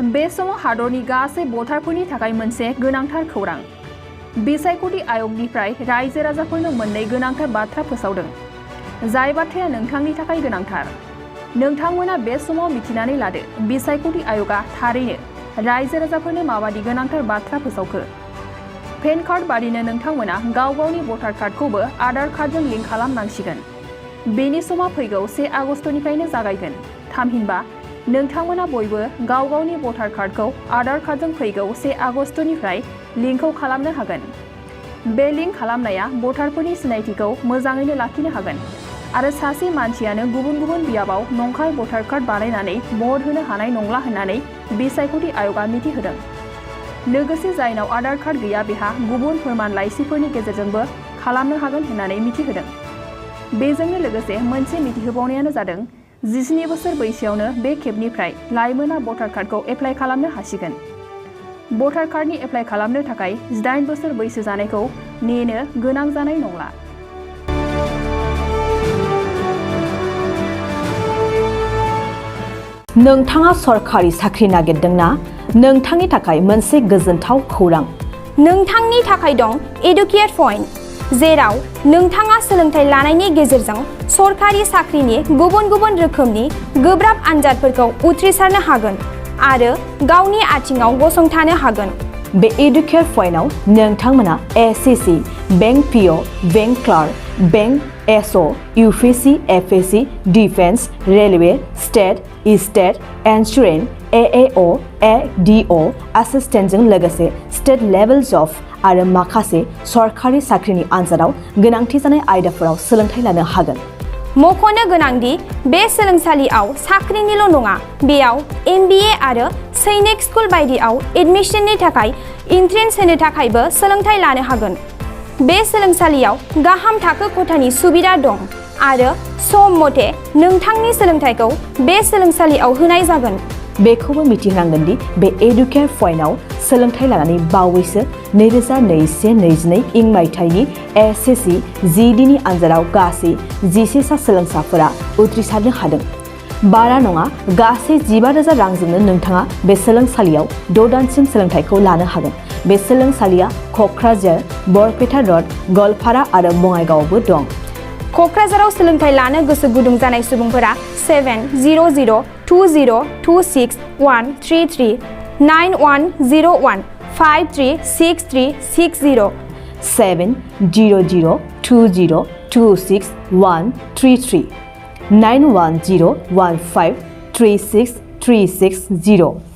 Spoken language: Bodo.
बे समाव हादरनि गासै भटारफोरनि थाखाय मोनसे गोनांथार खौरां। बिसायख'थि आयगनिफ्राय रायजो राजाफोरनो मोननै गोनांथार बाथ्रा फोसावदों, जाय बाथ्राया नोंथांनि थाखाय गोनांथार। नोंथांमोना बे समाव मिथिनानै लादो बिसायख'थि आयगा थारैनो रायजो राजाफोरनो माबादि गोनांथार बाथ्रा फोसावखो। पेन कार्ड बादिनो नोंथांमोना गाव गावनि भटार कार्डखौबो आधार कार्डजों लिंक खालामनांसिगोन। बेनि समा फैगौ 1 आगस्टनिफ्रायनो जागायगोन। थामहिनबा नोंथांमोना बयबो गाव गावनि भटार कार्डखौ आधार कार्डजों फैगौ 1 आगस्टनिफ्राय लिंकखौ खालामनो हागोन। बे लिंक खालामनाया भटारफोरनि सिनायथिखौ मोजाङैनो लाखिनो हागोन आरो सासे मानसियानो गुबुन गुबुन बियाबाव नंखाय भटार कार्ड बानायनानै भट होनो हानाय नंला होननानै बिसायख'थि आयगा मिथिहोदों। लोगोसे जायनाव आधार कार्ड गैया बेहा गुबुन फोरमान लाइसिफोरनि गेजेरजोंबो खालामनो हागोन होननानै मिथिहोदों। बेजोंनो लोगोसे मोनसे मिथिहोबावनायानो जादों 17 बोसोर बैसोआवनो बे खेबनिफ्राय लाइमोना भटार कार्डखौ एप्लाइ खालामनो हासिगोन। भटार कार्डनि एप्लाइ खालामनो थाखाय 18 बोसोर बैसो जानायखौ नेनो गोनां जानाय नंला। नोंथाङा सरकारि साख्रि नागिरदोंना? नोंथांनि थाखाय मोनसे गोजोनथाव खौरां। नोंथांनि थाखाय दं एडुकेट पइन्ट, जेराव नोंथाङा सोलोंथाइ लानायनि गेजेरजों सरकारि साख्रिनि गुबुन गुबुन रोखोमनि गोब्राब आनजादफोरखौ उथ्रिसारनो हागोन आरो गावनि आथिङाव गसंथानो हागोन। बे एडुकेट पइन्टआव नोंथांमोना SSC, bank PO, bank clerk, bank SO, UPSC, FSC, defence, railway, state insurance, AAO, ADO एसिस्टेन्टजों लोगोसे स्टेट लेभेल जब आरो माखासे सरकारि साख्रिनि आनजादाव गोनांथि जानाय आयदाफोराव सोलोंथाइ लानो हागोन। मख'नो गोनांदि बे सोलोंसालियाव साख्रिनिल' नङा, बेयाव एमबिए आरो सैनिक स्कुल बायदियाव एडमिशननि थाखाय एन्ट्रेन्स होनो थाखायबो सोलोंथाइ लानो हागोन। बे सोलोंसालियाव गाहाम थाखो खथानि सुबिदा दं आरो सम मथे नोंथांनि सोलोंथाइखौ बे सोलोंसालियाव होनाय जागोन। बेखौबो मिथिनांगोन दि बे एडुकेट पइन्टआव सोलोंथाइ लानानै बावैसो 2021-22 इं मायथाइनि एसएससि जिडिनि आनजादाव गासै 11 सा सोलोंसाफोरा उथ्रिसारनो हादों। बारा नङा, गासै 15,000 रांजोंनो नोंथाङा बे सोलोंसालियाव 6 दानसिम सोलोंथाइखौ लानो हागोन। बे सोलोंसालिया क'क्राझार, बरपेटा रड, गवालपारा आरो बङाइगावआवबो दं। क'क्राझाराव सोलोंथाइ लानो गोसो गुदुं जानाय सुबुंफोरा 70020263133 9101 536360 70020263133 9101536360